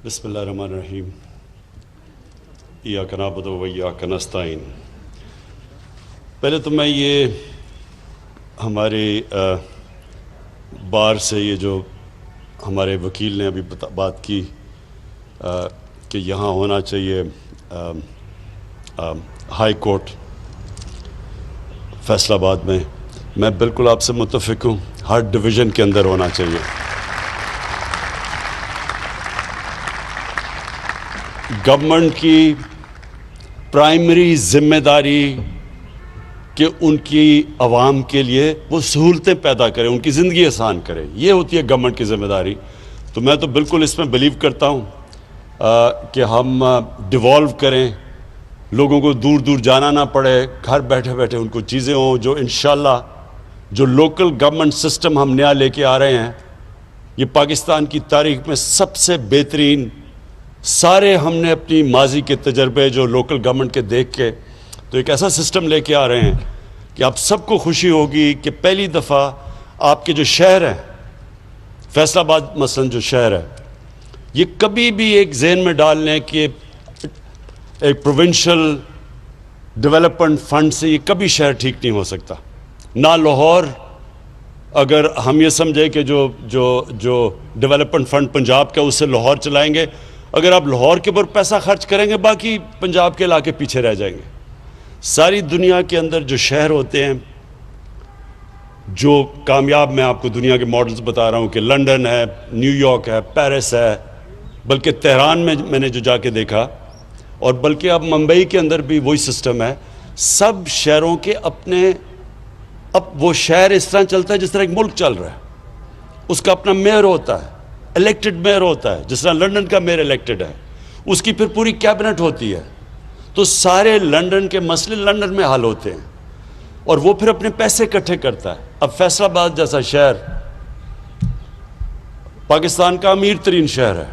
بسم اللہ الرحمن الرحیم ایاک نعبد و ایاک نستعین۔ پہلے تو میں یہ ہمارے بار سے یہ جو ہمارے وکیل نے ابھی بات کی کہ یہاں ہونا چاہیے ہائی کورٹ فیصل آباد میں بالکل آپ سے متفق ہوں، ہر ڈویژن کے اندر ہونا چاہیے۔ گورنمنٹ کی پرائمری ذمہ داری کہ ان کی عوام کے لیے وہ سہولتیں پیدا کرے، ان کی زندگی آسان کرے، یہ ہوتی ہے گورنمنٹ کی ذمہ داری۔ تو میں تو بالکل اس میں بلیو کرتا ہوں کہ ہم ڈیوالو کریں، لوگوں کو دور دور جانا نہ پڑے، گھر بیٹھے بیٹھے ان کو چیزیں ہوں جو انشاءاللہ جو لوکل گورنمنٹ سسٹم ہم نیا لے کے آ رہے ہیں، یہ پاکستان کی تاریخ میں سب سے بہترین، سارے ہم نے اپنی ماضی کے تجربے جو لوکل گورنمنٹ کے دیکھ کے تو ایک ایسا سسٹم لے کے آ رہے ہیں کہ آپ سب کو خوشی ہوگی کہ پہلی دفعہ آپ کے جو شہر ہیں، فیصل آباد مثلا جو شہر ہے، یہ کبھی بھی ایک ذہن میں ڈال لیں کہ ایک پروونشل ڈیولپمنٹ فنڈ سے یہ کبھی شہر ٹھیک نہیں ہو سکتا۔ نہ لاہور، اگر ہم یہ سمجھیں کہ جو ڈیولپمنٹ فنڈ پنجاب کا اس سے لاہور چلائیں گے، اگر آپ لاہور کے اوپر پیسہ خرچ کریں گے باقی پنجاب کے علاقے پیچھے رہ جائیں گے۔ ساری دنیا کے اندر جو شہر ہوتے ہیں جو کامیاب، میں آپ کو دنیا کے ماڈلز بتا رہا ہوں کہ لنڈن ہے، نیو یارک ہے، پیرس ہے، بلکہ تہران میں نے جو جا کے دیکھا، اور بلکہ اب ممبئی کے اندر بھی وہی سسٹم ہے۔ سب شہروں کے اپنے، اب وہ شہر اس طرح چلتا ہے جس طرح ایک ملک چل رہا ہے، اس کا اپنا میئر ہوتا ہے، الیکٹڈ میئر ہوتا ہے، جس طرح لنڈن کا میئر الیکٹڈ ہے، اس کی پھر پوری کیبنٹ ہوتی ہے، تو سارے لنڈن کے مسئلے لنڈن میں حل ہوتے ہیں، اور وہ پھر اپنے پیسے اکٹھے کرتا ہے۔ اب فیصل آباد جیسا شہر پاکستان کا امیر ترین شہر ہے،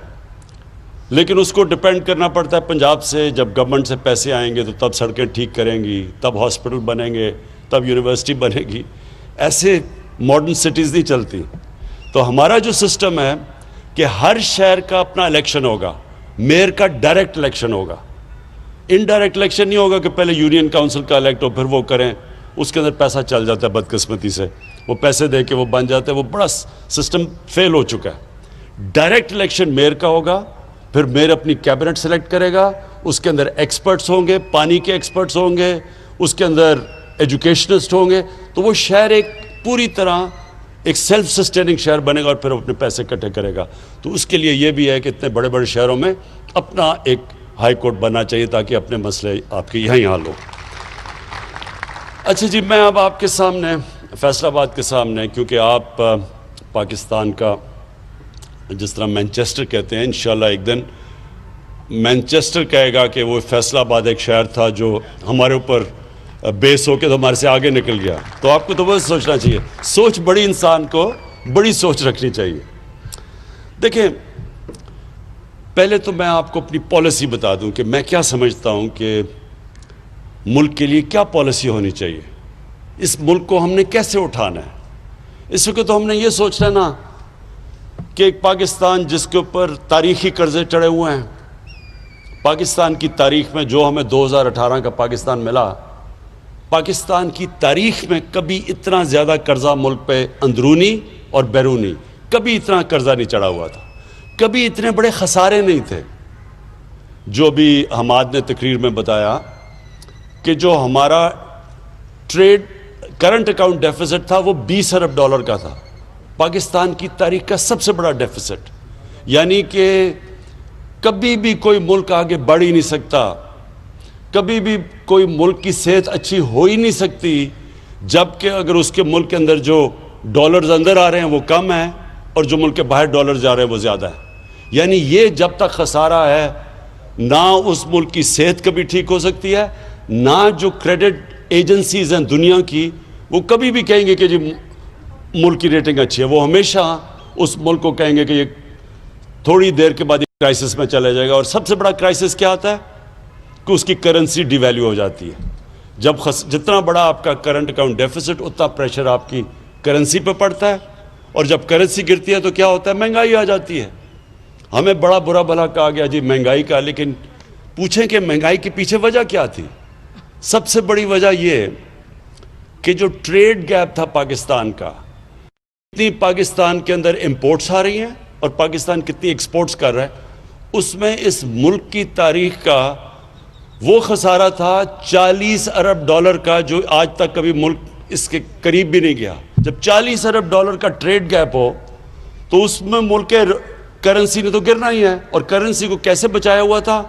لیکن اس کو ڈیپینڈ کرنا پڑتا ہے پنجاب سے۔ جب گورنمنٹ سے پیسے آئیں گے تو تب سڑکیں ٹھیک کریں گی، تب ہاسپٹل بنیں گے، تب یونیورسٹی بنے گی، ایسے ماڈرن سٹیز نہیں چلتی۔ تو ہمارا جو سسٹم ہے کہ ہر شہر کا اپنا الیکشن ہوگا، میئر کا ڈائریکٹ الیکشن ہوگا، انڈائریکٹ الیکشن نہیں ہوگا کہ پہلے یونین کاؤنسل کا الیکٹ ہو پھر وہ کریں، اس کے اندر پیسہ چل جاتا ہے بدقسمتی سے، وہ پیسے دے کے وہ بن جاتے ہیں، وہ بڑا سسٹم فیل ہو چکا ہے۔ ڈائریکٹ الیکشن میئر کا ہوگا، پھر میئر اپنی کیبنٹ سلیکٹ کرے گا، اس کے اندر ایکسپرٹس ہوں گے، پانی کے ایکسپرٹس ہوں گے، اس کے اندر ایجوکیشنسٹ ہوں گے، تو وہ شہر ایک پوری طرح ایک سیلف سسٹیننگ شہر بنے گا اور پھر اپنے پیسے اکٹھے کرے گا۔ تو اس کے لیے یہ بھی ہے کہ اتنے بڑے بڑے شہروں میں اپنا ایک ہائی کورٹ بننا چاہیے تاکہ اپنے مسئلے آپ کے یہیں حل ہو۔ اچھا جی، میں اب آپ کے سامنے فیصل آباد کے سامنے، کیونکہ آپ پاکستان کا جس طرح مینچسٹر کہتے ہیں، انشاءاللہ ایک دن مینچسٹر کہے گا کہ وہ فیصل آباد ایک شہر تھا جو ہمارے اوپر بیس ہو کے تو ہمارے سے آگے نکل گیا۔ تو آپ کو تو بس سوچنا چاہیے، سوچ بڑی، انسان کو بڑی سوچ رکھنی چاہیے۔ دیکھیں، پہلے تو میں آپ کو اپنی پالیسی بتا دوں کہ میں کیا سمجھتا ہوں کہ ملک کے لیے کیا پالیسی ہونی چاہیے، اس ملک کو ہم نے کیسے اٹھانا ہے۔ اس وقت تو ہم نے یہ سوچنا نا کہ ایک پاکستان جس کے اوپر تاریخی قرضے چڑھے ہوئے ہیں، پاکستان کی تاریخ میں جو ہمیں 2018 کا پاکستان ملا، پاکستان کی تاریخ میں کبھی اتنا زیادہ قرضہ ملک پہ اندرونی اور بیرونی کبھی اتنا قرضہ نہیں چڑھا ہوا تھا، کبھی اتنے بڑے خسارے نہیں تھے۔ جو بھی حماد نے تقریر میں بتایا کہ جو ہمارا ٹریڈ کرنٹ اکاؤنٹ ڈیفیسٹ تھا وہ 20 ارب ڈالر کا تھا، پاکستان کی تاریخ کا سب سے بڑا ڈیفیسٹ، یعنی کہ کبھی بھی کوئی ملک آگے بڑھ ہی نہیں سکتا، کبھی بھی کوئی ملک کی صحت اچھی ہو ہی نہیں سکتی جبکہ اگر اس کے ملک کے اندر جو ڈالرز اندر آ رہے ہیں وہ کم ہیں اور جو ملک کے باہر ڈالرز جا رہے ہیں وہ زیادہ ہیں۔ یعنی یہ جب تک خسارہ ہے، نہ اس ملک کی صحت کبھی ٹھیک ہو سکتی ہے، نہ جو کریڈٹ ایجنسیز ہیں دنیا کی وہ کبھی بھی کہیں گے کہ جی ملک کی ریٹنگ اچھی ہے، وہ ہمیشہ اس ملک کو کہیں گے کہ یہ تھوڑی دیر کے بعد یہ کرائسس میں چلے جائے گا۔ اور سب سے بڑا کرائسس کیا آتا ہے کہ اس کی کرنسی ڈی ویلیو ہو جاتی ہے۔ جب جتنا بڑا آپ کا کرنٹ اکاؤنٹ ڈیفیسٹ، اتنا پریشر آپ کی کرنسی پہ پڑتا ہے، اور جب کرنسی گرتی ہے تو کیا ہوتا ہے، مہنگائی آ جاتی ہے۔ ہمیں بڑا برا بھلا کہا گیا جی مہنگائی کا، لیکن پوچھیں کہ مہنگائی کے پیچھے وجہ کیا تھی؟ سب سے بڑی وجہ یہ کہ جو ٹریڈ گیپ تھا پاکستان کا، کتنی پاکستان کے اندر امپورٹس آ رہی ہیں اور پاکستان کتنی ایکسپورٹس کر رہا ہے، اس میں اس ملک کی تاریخ کا وہ خسارہ تھا 40 ارب ڈالر کا، جو آج تک کبھی ملک اس کے قریب بھی نہیں گیا۔ جب 40 ارب ڈالر کا ٹریڈ گیپ ہو تو اس میں ملک کے کرنسی نے تو گرنا ہی ہے، اور کرنسی کو کیسے بچایا ہوا تھا؟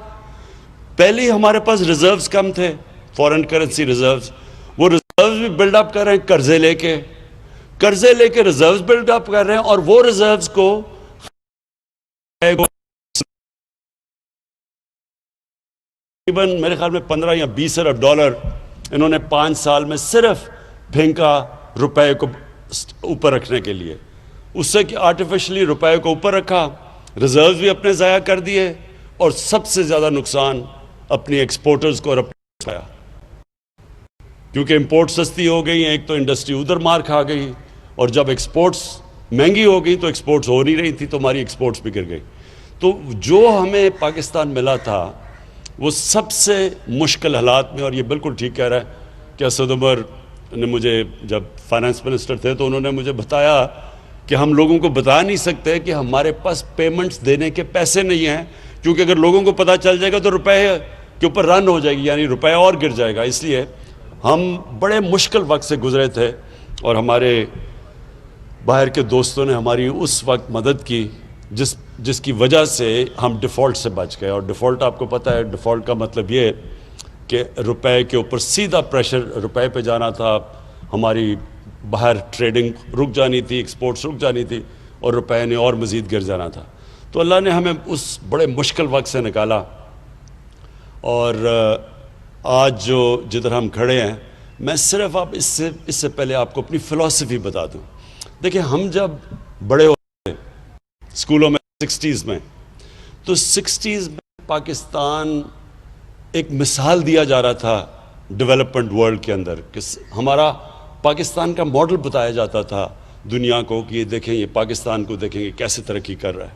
پہلے ہی ہمارے پاس ریزروز کم تھے، فورن کرنسی ریزروز، وہ ریزروز بھی بلڈ اپ کر رہے ہیں قرضے لے کے ریزروز بلڈ اپ کر رہے ہیں، اور وہ ریزروز کو تقریباً میرے خیال میں 15 یا 20 ارب ڈالر انہوں نے 5 سال میں صرف پھینکا روپے کو اوپر رکھنے کے لیے، اس سے کہ آرٹیفیشلی روپے کو اوپر رکھا، ریزروز بھی اپنے ضائع کر دیے، اور سب سے زیادہ نقصان اپنی ایکسپورٹرز کو اور اپنے آیا، کیونکہ امپورٹ سستی ہو گئی ہیں، ایک تو انڈسٹری ادھر مار کھا گئی، اور جب ایکسپورٹس مہنگی ہو گئی تو ایکسپورٹس ہو نہیں رہی تھی تو ہماری ایکسپورٹس بھی گر گئی۔ تو جو ہمیں پاکستان ملا تھا وہ سب سے مشکل حالات میں، اور یہ بالکل ٹھیک کہہ رہا ہے کہ اسد عمر نے مجھے جب فائنانس منسٹر تھے تو انہوں نے مجھے بتایا کہ ہم لوگوں کو بتا نہیں سکتے کہ ہمارے پاس پیمنٹس دینے کے پیسے نہیں ہیں، کیونکہ اگر لوگوں کو پتہ چل جائے گا تو روپے کے اوپر رن ہو جائے گی، یعنی روپے اور گر جائے گا۔ اس لیے ہم بڑے مشکل وقت سے گزرے تھے، اور ہمارے باہر کے دوستوں نے ہماری اس وقت مدد کی جس کی وجہ سے ہم ڈیفالٹ سے بچ گئے۔ اور ڈیفالٹ آپ کو پتہ ہے، ڈیفالٹ کا مطلب یہ کہ روپے کے اوپر سیدھا پریشر روپے پہ جانا تھا، ہماری باہر ٹریڈنگ رک جانی تھی، ایکسپورٹس رک جانی تھی، اور روپے نے اور مزید گر جانا تھا۔ تو اللہ نے ہمیں اس بڑے مشکل وقت سے نکالا، اور آج جو جدھر ہم کھڑے ہیں، میں صرف اس سے پہلے آپ کو اپنی فلسفی بتا دوں۔ دیکھیں، ہم جب بڑے ہوتے تھے اسکولوں میں 60s میں، تو 60s میں پاکستان ایک مثال دیا جا رہا تھا ڈیولپمنٹ ورلڈ کے اندر، کہ ہمارا پاکستان کا ماڈل بتایا جاتا تھا دنیا کو کہ یہ دیکھیں، یہ پاکستان کو دیکھیں، یہ کیسے ترقی کر رہا ہے۔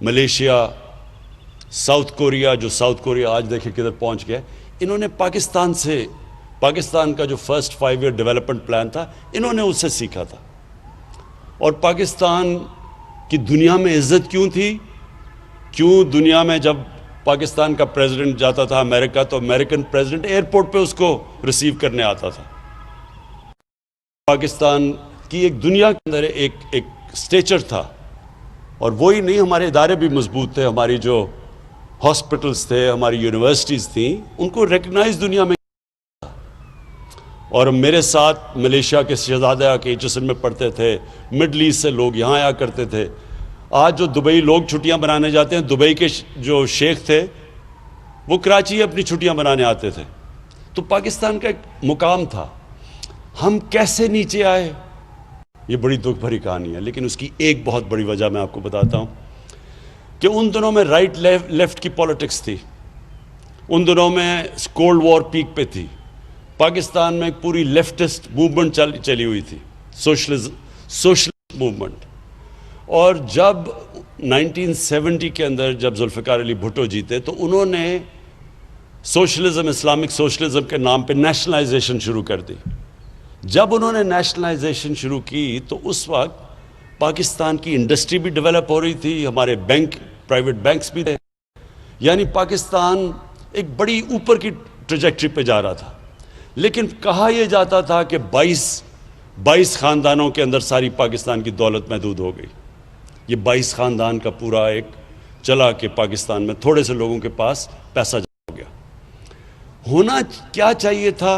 ملیشیا، ساؤتھ کوریا، جو ساؤتھ کوریا آج دیکھیں کدھر پہنچ گیا، انہوں نے پاکستان کا جو فرسٹ 5 ایئر ڈیولپمنٹ پلان تھا، انہوں نے اس سے سیکھا تھا۔ اور پاکستان کی دنیا میں عزت کیوں تھی؟ کیوں دنیا میں جب پاکستان کا پریزیڈنٹ جاتا تھا امریکہ، تو امریکن پریزیڈنٹ ایئرپورٹ پہ اس کو ریسیو کرنے آتا تھا۔ پاکستان کی ایک دنیا کے اندر ایک سٹیچر تھا، اور وہی نہیں، ہمارے ادارے بھی مضبوط تھے، ہماری جو ہاسپٹلز تھے، ہماری یونیورسٹیز تھیں، ان کو ریکگنائز دنیا میں۔ اور میرے ساتھ ملیشیا کے شہزادے آ کے HSN میں پڑھتے تھے، مڈل ایسٹ سے لوگ یہاں آیا کرتے تھے۔ آج جو دبئی لوگ چھٹیاں بنانے جاتے ہیں، دبئی کے جو شیخ تھے وہ کراچی اپنی چھٹیاں بنانے آتے تھے۔ تو پاکستان کا ایک مقام تھا۔ ہم کیسے نیچے آئے، یہ بڑی دکھ بھری کہانی ہے، لیکن اس کی ایک بہت بڑی وجہ میں آپ کو بتاتا ہوں کہ ان دنوں میں رائٹ لیفٹ کی پالیٹکس تھی، ان دنوں میں کولڈ وار پیک پہ تھی، پاکستان میں ایک پوری لیفٹسٹ موومنٹ چلی ہوئی تھی، سوشلسٹ موومنٹ۔ اور جب 1970 کے اندر جب ذوالفقار علی بھٹو جیتے، تو انہوں نے سوشلزم، اسلامک سوشلزم کے نام پہ نیشنلائزیشن شروع کر دی۔ جب انہوں نے نیشنلائزیشن شروع کی تو اس وقت پاکستان کی انڈسٹری بھی ڈیولپ ہو رہی تھی، ہمارے بینک، پرائیویٹ بینکس بھی تھے، یعنی پاکستان ایک بڑی اوپر کی ٹریجیکٹری پہ جا رہا تھا۔ لیکن کہا یہ جاتا تھا کہ 22 خاندانوں کے اندر ساری پاکستان کی دولت محدود ہو گئی۔ یہ 22 خاندان کا پورا ایک چلا کہ پاکستان میں تھوڑے سے لوگوں کے پاس پیسہ جمع ہو گیا۔ ہونا کیا چاہیے تھا؟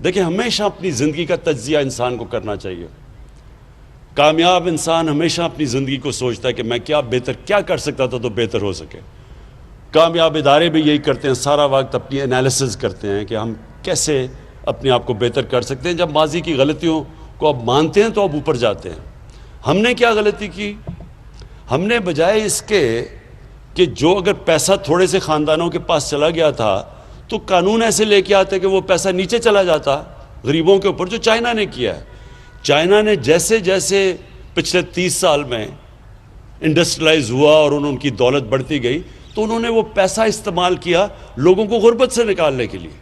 دیکھیں، ہمیشہ اپنی زندگی کا تجزیہ انسان کو کرنا چاہیے۔ کامیاب انسان ہمیشہ اپنی زندگی کو سوچتا ہے کہ میں کیا کر سکتا تھا تو بہتر ہو سکے۔ کامیاب ادارے بھی یہی کرتے ہیں، سارا وقت اپنی انالیسز کرتے ہیں کہ ہم کیسے اپنے آپ کو بہتر کر سکتے ہیں۔ جب ماضی کی غلطیوں کو اب مانتے ہیں تو اب اوپر جاتے ہیں۔ ہم نے کیا غلطی کی؟ ہم نے بجائے اس کے کہ جو اگر پیسہ تھوڑے سے خاندانوں کے پاس چلا گیا تھا تو قانون ایسے لے کے آتے کہ وہ پیسہ نیچے چلا جاتا غریبوں کے اوپر، جو چائنا نے کیا ہے۔ چائنا نے جیسے پچھلے 30 سال میں انڈسٹریلائز ہوا اور ان کی دولت بڑھتی گئی تو انہوں نے وہ پیسہ استعمال کیا لوگوں کو غربت سے نکالنے کے لیے.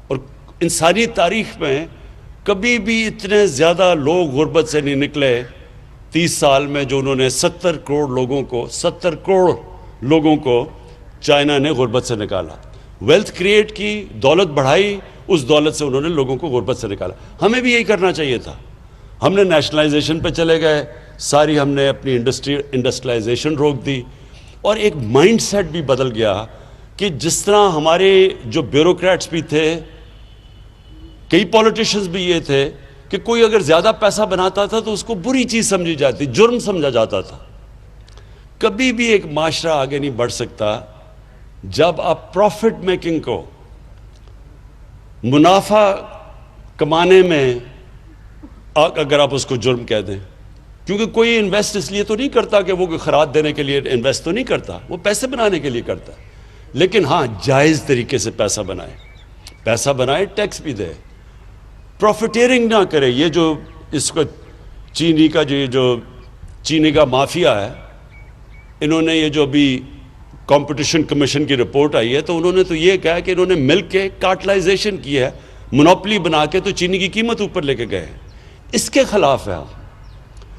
اور انسانی تاریخ میں کبھی بھی اتنے زیادہ لوگ غربت سے نہیں نکلے 30 سال میں جو انہوں نے 70 کروڑ لوگوں کو چائنا نے غربت سے نکالا. ویلتھ کریٹ کی، دولت بڑھائی، اس دولت سے انہوں نے لوگوں کو غربت سے نکالا. ہمیں بھی یہی کرنا چاہیے تھا. ہم نے نیشنلائزیشن پہ چلے گئے، ساری ہم نے اپنی انڈسٹریلائزیشن روک دی، اور ایک مائنڈ سیٹ بھی بدل گیا کہ جس طرح ہمارے جو بیوروکریٹس بھی تھے، کئی پولیٹیشنز بھی یہ تھے کہ کوئی اگر زیادہ پیسہ بناتا تھا تو اس کو بری چیز سمجھی جاتی، جرم سمجھا جاتا تھا. کبھی بھی ایک معاشرہ آگے نہیں بڑھ سکتا جب آپ پروفٹ میکنگ کو، منافع کمانے میں اگر آپ اس کو جرم کہہ دیں. کیونکہ کوئی انویسٹ اس لیے تو نہیں کرتا کہ وہ خراج دینے کے لیے انویسٹ تو نہیں کرتا، وہ پیسے بنانے کے لیے کرتا ہے. لیکن ہاں، جائز طریقے سے پیسہ بنائے، ٹیکس بھی دے، پروفیٹیرنگ نہ کرے. یہ جو اس کو چینی کا مافیا ہے، انہوں نے یہ جو ابھی کمپٹیشن کمیشن کی رپورٹ آئی ہے تو انہوں نے تو یہ کہا کہ انہوں نے ملک کے کارٹلائزیشن کی ہے، منوپلی بنا کے تو چینی کی قیمت اوپر لے کے گئے. اس کے خلاف ہے.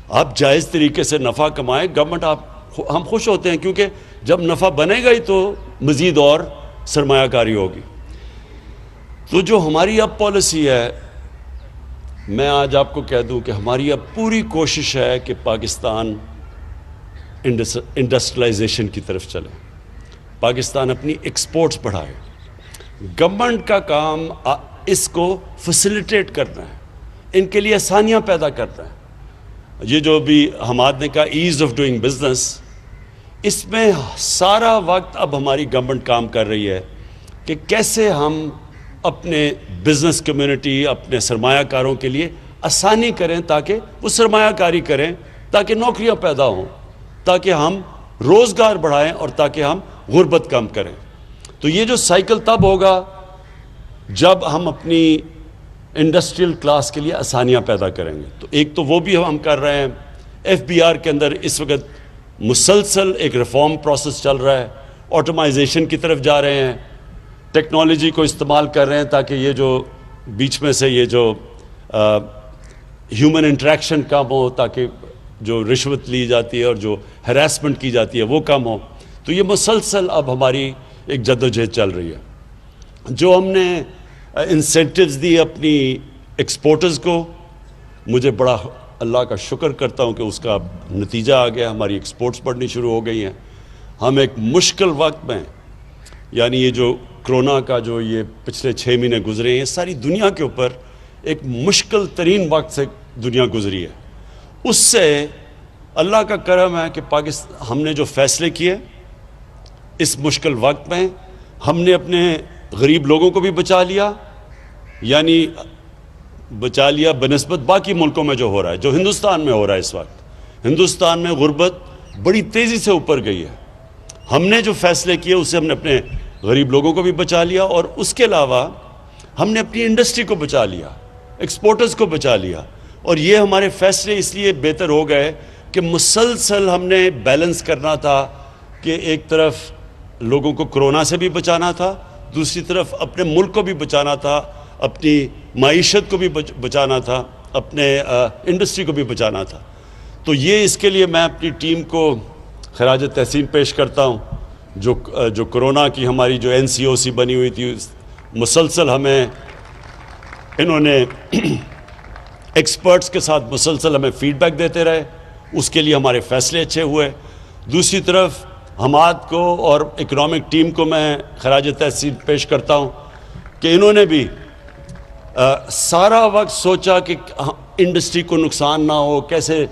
آپ جائز طریقے سے نفع کمائیں، گورنمنٹ ہم خوش ہوتے ہیں، کیونکہ جب نفع بنے گا ہی تو مزید اور سرمایہ کاری ہوگی. تو جو ہماری اب پالیسی ہے، میں آج آپ کو کہہ دوں کہ ہماری اب پوری کوشش ہے کہ پاکستان انڈسٹریلائزیشن کی طرف چلے، پاکستان اپنی ایکسپورٹس بڑھائے. گورنمنٹ کا کام اس کو فیسیلیٹیٹ کرنا ہے، ان کے لیے آسانیاں پیدا کرنا ہے. یہ جو بھی حماد نے کہا ایز آف ڈوئنگ بزنس، اس میں سارا وقت اب ہماری گورنمنٹ کام کر رہی ہے کہ کیسے ہم اپنے بزنس کمیونٹی، اپنے سرمایہ کاروں کے لیے آسانی کریں تاکہ وہ سرمایہ کاری کریں، تاکہ نوکریاں پیدا ہوں، تاکہ ہم روزگار بڑھائیں اور تاکہ ہم غربت کم کریں. تو یہ جو سائیکل تب ہوگا جب ہم اپنی انڈسٹریل کلاس کے لیے آسانیاں پیدا کریں گے. تو ایک تو وہ بھی ہم کر رہے ہیں. ایف بی آر کے اندر اس وقت مسلسل ایک ریفارم پروسیس چل رہا ہے، آٹومائزیشن کی طرف جا رہے ہیں، ٹیکنالوجی کو استعمال کر رہے ہیں تاکہ یہ جو بیچ میں سے یہ جو ہیومن انٹریکشن کم ہو، تاکہ جو رشوت لی جاتی ہے اور جو ہراسمنٹ کی جاتی ہے وہ کم ہو. تو یہ مسلسل اب ہماری ایک جدوجہد چل رہی ہے. جو ہم نے انسینٹیوز دی اپنی ایکسپورٹرز کو، مجھے بڑا اللہ کا شکر کرتا ہوں کہ اس کا نتیجہ آ گیا، ہماری ایکسپورٹس بڑھنی شروع ہو گئی ہیں. ہم ایک مشکل وقت میں، یعنی یہ جو کرونا کا جو یہ پچھلے 6 مہینے گزرے ہیں، ساری دنیا کے اوپر ایک مشکل ترین وقت سے دنیا گزری ہے. اس سے اللہ کا کرم ہے کہ ہم نے جو فیصلے کیے اس مشکل وقت میں، ہم نے اپنے غریب لوگوں کو بھی بچا لیا، یعنی بچا لیا بنسبت باقی ملکوں میں جو ہو رہا ہے، جو ہندوستان میں ہو رہا ہے. اس وقت ہندوستان میں غربت بڑی تیزی سے اوپر گئی ہے. ہم نے جو فیصلے کیے اس سے ہم نے اپنے غریب لوگوں کو بھی بچا لیا، اور اس کے علاوہ ہم نے اپنی انڈسٹری کو بچا لیا، ایکسپورٹرز کو بچا لیا. اور یہ ہمارے فیصلے اس لیے بہتر ہو گئے کہ مسلسل ہم نے بیلنس کرنا تھا کہ ایک طرف لوگوں کو کرونا سے بھی بچانا تھا، دوسری طرف اپنے ملک کو بھی بچانا تھا، اپنی معیشت کو بھی بچانا تھا، اپنے انڈسٹری کو بھی بچانا تھا. تو یہ اس کے لیے میں اپنی ٹیم کو خراج تحسین پیش کرتا ہوں. جو کرونا کی ہماری جو NCOC بنی ہوئی تھی، مسلسل ہمیں انہوں نے ایکسپرٹس کے ساتھ مسلسل ہمیں فیڈ بیک دیتے رہے، اس کے لیے ہمارے فیصلے اچھے ہوئے. دوسری طرف حماد کو اور اکنامک ٹیم کو میں خراج تحسین پیش کرتا ہوں کہ انہوں نے بھی سارا وقت سوچا کہ انڈسٹری کو نقصان نہ ہو، کیسے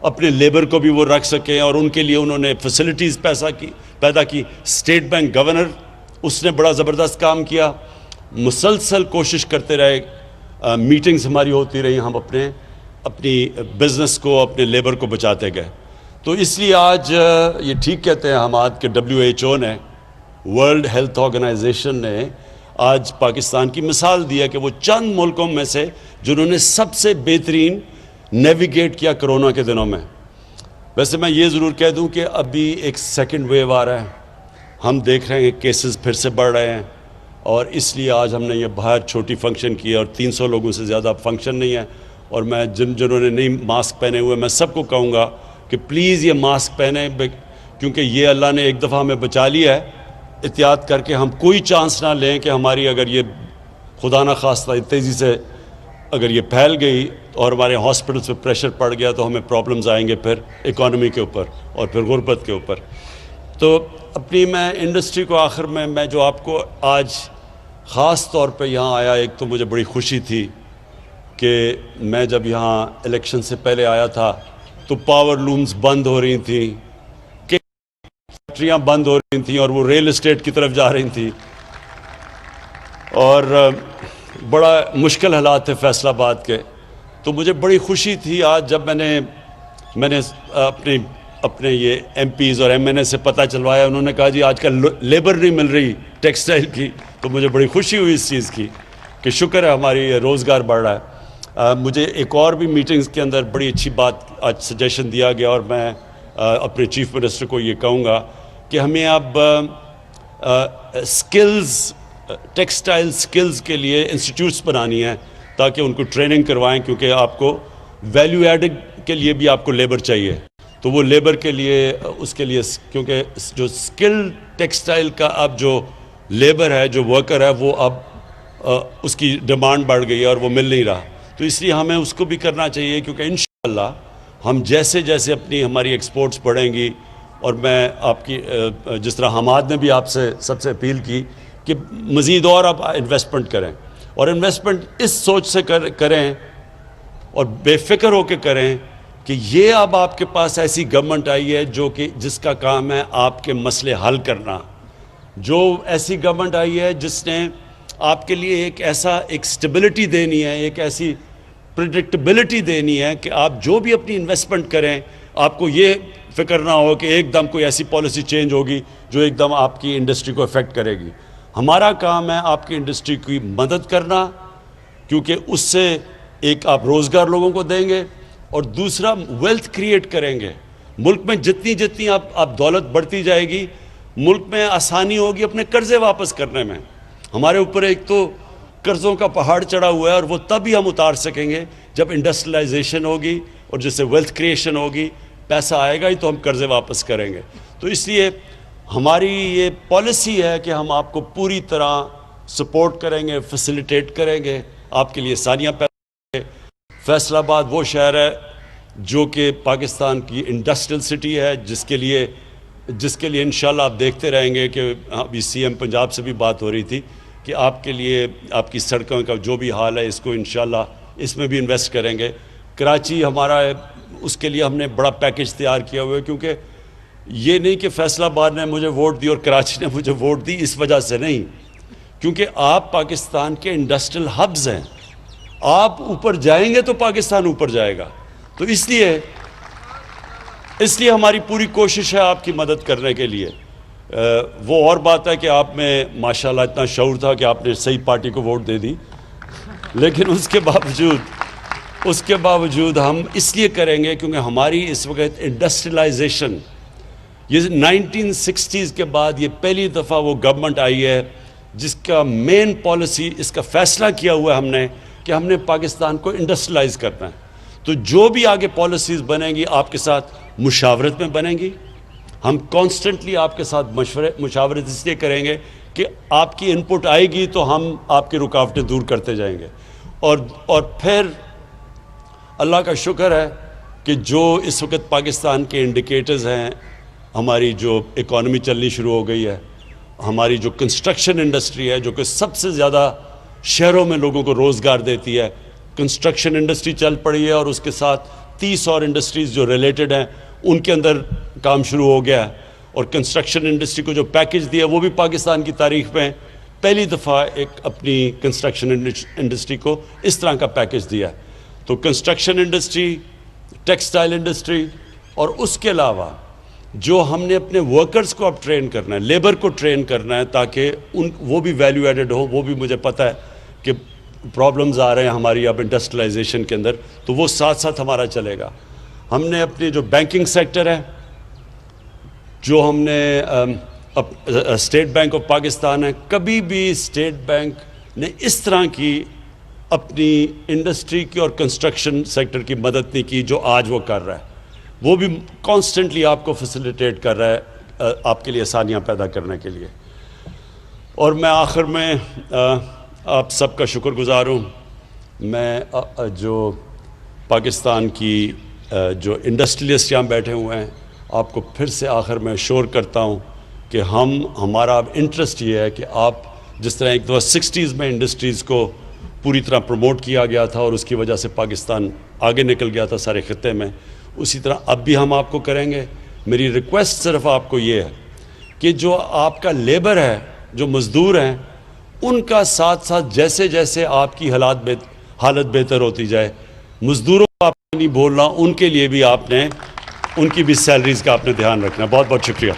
اپنے لیبر کو بھی وہ رکھ سکیں، اور ان کے لیے انہوں نے فیسلٹیز پیدا کی. اسٹیٹ بینک گورنر، اس نے بڑا زبردست کام کیا. مسلسل کوشش کرتے رہے، میٹنگز ہماری ہوتی رہی، ہم اپنی بزنس کو، اپنے لیبر کو بچاتے گئے. تو اس لیے آج یہ ٹھیک کہتے ہیں حماد کہ WHO نے، ورلڈ ہیلتھ آرگنائزیشن نے آج پاکستان کی مثال دی ہے کہ وہ چند ملکوں میں سے جنہوں نے سب سے بہترین نیویگیٹ کیا کرونا کے دنوں میں. ویسے میں یہ ضرور کہہ دوں کہ ابھی ایک سیکنڈ ویو آ رہا ہے، ہم دیکھ رہے ہیں کہ کیسز پھر سے بڑھ رہے ہیں، اور اس لیے آج ہم نے یہ باہر چھوٹی فنکشن کی اور 300 لوگوں سے زیادہ فنکشن نہیں ہے. اور میں جنہوں نے نہیں ماسک پہنے ہوئے، میں سب کو کہوں گا کہ پلیز یہ ماسک پہنیں، کیونکہ یہ اللہ نے ایک دفعہ ہمیں بچا لیا ہے. احتیاط کر کے ہم کوئی چانس نہ لیں کہ ہماری اگر یہ خدا نہ خواستہ تیزی سے اگر یہ پھیل گئی اور ہمارے ہاسپٹلس پہ پریشر پڑ گیا تو ہمیں پرابلمز آئیں گے پھر اکانومی کے اوپر اور پھر غربت کے اوپر. تو اپنی میں انڈسٹری کو آخر میں جو آپ کو آج خاص طور پہ یہاں آیا، ایک تو مجھے بڑی خوشی تھی کہ میں جب یہاں الیکشن سے پہلے آیا تھا تو پاور لومز بند ہو رہی تھیں، فیکٹریاں بند ہو رہی تھیں اور وہ ریل اسٹیٹ کی طرف جا رہی تھیں، اور بڑا مشکل حالات تھے فیصل آباد کے. تو مجھے بڑی خوشی تھی آج جب میں نے اپنے یہ ایم پیز اور ایم این اے سے پتہ چلوایا، انہوں نے کہا جی آج کل لیبر نہیں مل رہی ٹیکسٹائل کی. تو مجھے بڑی خوشی ہوئی اس چیز کی کہ شکر ہے ہماری روزگار بڑھ رہا ہے. مجھے ایک اور بھی میٹنگز کے اندر بڑی اچھی بات آج سجیشن دیا گیا، اور میں اپنے چیف منسٹر کو یہ کہوں گا کہ ہمیں اب سکلز، ٹیکسٹائل سکلز کے لیے انسٹیٹیوٹس بنانی ہیں تاکہ ان کو ٹریننگ کروائیں، کیونکہ آپ کو ویلیو ایڈڈ کے لیے بھی آپ کو لیبر چاہیے. تو وہ لیبر کے لیے، اس کے لیے، کیونکہ جو سکل ٹیکسٹائل کا اب جو لیبر ہے، جو ورکر ہے، وہ اب اس کی ڈیمانڈ بڑھ گئی ہے اور وہ مل نہیں رہا. تو اس لیے ہمیں اس کو بھی کرنا چاہیے، کیونکہ انشاءاللہ ہم جیسے جیسے ہماری ایکسپورٹس بڑھیں گی، اور میں آپ کی جس طرح حماد نے بھی آپ سے سب سے اپیل کی کہ مزید اور آپ انویسٹمنٹ کریں، اور انویسٹمنٹ اس سوچ سے کریں اور بے فکر ہو کے کریں کہ یہ اب آپ کے پاس ایسی گورنمنٹ آئی ہے جس کا کام ہے آپ کے مسئلے حل کرنا. جو ایسی گورنمنٹ آئی ہے جس نے آپ کے لیے ایک سٹیبلٹی دینی ہے، ایک ایسی پریڈکٹیبلٹی دینی ہے کہ آپ جو بھی اپنی انویسٹمنٹ کریں آپ کو یہ فکر نہ ہو کہ ایک دم کوئی ایسی پالیسی چینج ہوگی جو ایک دم آپ کی انڈسٹری کو افیکٹ کرے گی. ہمارا کام ہے آپ کی انڈسٹری کی مدد کرنا، کیونکہ اس سے ایک آپ روزگار لوگوں کو دیں گے، اور دوسرا ویلتھ کریٹ کریں گے. ملک میں جتنی آپ دولت بڑھتی جائے گی، ملک میں آسانی ہوگی اپنے قرضے واپس کرنے میں. ہمارے اوپر ایک تو قرضوں کا پہاڑ چڑھا ہوا ہے، اور وہ تب ہی ہم اتار سکیں گے جب انڈسٹریلائزیشن ہوگی اور جس سے ویلتھ کریشن ہوگی، پیسہ آئے گا ہی تو ہم قرضے واپس کریں گے. تو اس لیے ہماری یہ پالیسی ہے کہ ہم آپ کو پوری طرح سپورٹ کریں گے، فیسیلیٹیٹ کریں گے، آپ کے لیے آسانیاں پیدا کریں گے. فیصل آباد وہ شہر ہے جو کہ پاکستان کی انڈسٹریل سٹی ہے، جس کے لیے انشاءاللہ آپ دیکھتے رہیں گے کہ ابھی سی ایم پنجاب سے بھی بات ہو رہی تھی کہ آپ کے لیے آپ کی سڑکوں کا جو بھی حال ہے اس کو انشاءاللہ اس میں بھی انویسٹ کریں گے. کراچی ہمارا ہے، اس کے لیے ہم نے بڑا پیکج تیار کیا ہوا ہے، کیونکہ یہ نہیں کہ فیصل آباد نے مجھے ووٹ دی اور کراچی نے مجھے ووٹ دی، اس وجہ سے نہیں، کیونکہ آپ پاکستان کے انڈسٹریل ہبز ہیں. آپ اوپر جائیں گے تو پاکستان اوپر جائے گا. تو اس لیے ہماری پوری کوشش ہے آپ کی مدد کرنے کے لیے. وہ اور بات ہے کہ آپ میں ماشاءاللہ اتنا شعور تھا کہ آپ نے صحیح پارٹی کو ووٹ دے دی، لیکن اس کے باوجود ہم اس لیے کریں گے کیونکہ ہماری اس وقت انڈسٹریلائزیشن، یہ 1960s کے بعد یہ پہلی دفعہ وہ گورنمنٹ آئی ہے جس کا مین پالیسی، اس کا فیصلہ کیا ہوا ہے ہم نے کہ ہم نے پاکستان کو انڈسٹریلائز کرنا ہے. تو جو بھی آگے پالیسیز بنیں گی آپ کے ساتھ مشاورت میں بنیں گی. ہم کانسٹنٹلی آپ کے ساتھ مشاورت اس لیے کریں گے کہ آپ کی انپٹ آئے گی تو ہم آپ کی رکاوٹیں دور کرتے جائیں گے. اور پھر اللہ کا شکر ہے کہ جو اس وقت پاکستان کے انڈیکیٹرز ہیں، ہماری جو اکانومی چلنی شروع ہو گئی ہے، ہماری جو کنسٹرکشن انڈسٹری ہے جو کہ سب سے زیادہ شہروں میں لوگوں کو روزگار دیتی ہے، کنسٹرکشن انڈسٹری چل پڑی ہے، اور اس کے ساتھ 30 اور انڈسٹریز جو ریلیٹڈ ہیں ان کے اندر کام شروع ہو گیا ہے. اور کنسٹرکشن انڈسٹری کو جو پیکج دیا وہ بھی پاکستان کی تاریخ میں پہلی دفعہ ایک اپنی کنسٹرکشن انڈسٹری کو اس طرح کا پیکج دیا ہے. تو کنسٹرکشن انڈسٹری، ٹیکسٹائل انڈسٹری، اور اس کے علاوہ جو ہم نے اپنے ورکرز کو اب ٹرین کرنا ہے، لیبر کو ٹرین کرنا ہے تاکہ وہ بھی ویلیو ایڈڈ ہو. وہ بھی مجھے پتہ ہے کہ پرابلمز آ رہے ہیں ہماری اب انڈسٹریلائزیشن کے اندر، تو وہ ساتھ ساتھ ہمارا چلے گا. ہم نے اپنی جو بینکنگ سیکٹر ہے، جو ہم نے اسٹیٹ بینک آف پاکستان ہے، کبھی بھی اسٹیٹ بینک نے اس طرح کی اپنی انڈسٹری کی اور کنسٹرکشن سیکٹر کی مدد نہیں کی جو آج وہ کر رہا ہے. وہ بھی کانسٹنٹلی آپ کو فیسیلیٹیٹ کر رہا ہے آپ کے لیے آسانیاں پیدا کرنے کے لیے. اور میں آخر میں آپ سب کا شکر گزار ہوں. میں جو پاکستان کی جو انڈسٹریلسٹ یہاں بیٹھے ہوئے ہیں، آپ کو پھر سے آخر میں شور کرتا ہوں کہ ہمارا انٹرسٹ یہ ہے کہ آپ جس طرح ایک دفعہ 60s میں انڈسٹریز کو پوری طرح پروموٹ کیا گیا تھا اور اس کی وجہ سے پاکستان آگے نکل گیا تھا سارے خطے میں، اسی طرح اب بھی ہم آپ کو کریں گے. میری ریکویسٹ صرف آپ کو یہ ہے کہ جو آپ کا لیبر ہے، جو مزدور ہیں، ان کا ساتھ ساتھ جیسے جیسے آپ کی حالت بہتر ہوتی جائے، مزدوروں کو آپ نہیں بول رہا، ان کے لیے بھی آپ نے ان کی بھی سیلریز کا آپ نے دھیان رکھنا. بہت بہت شکریہ.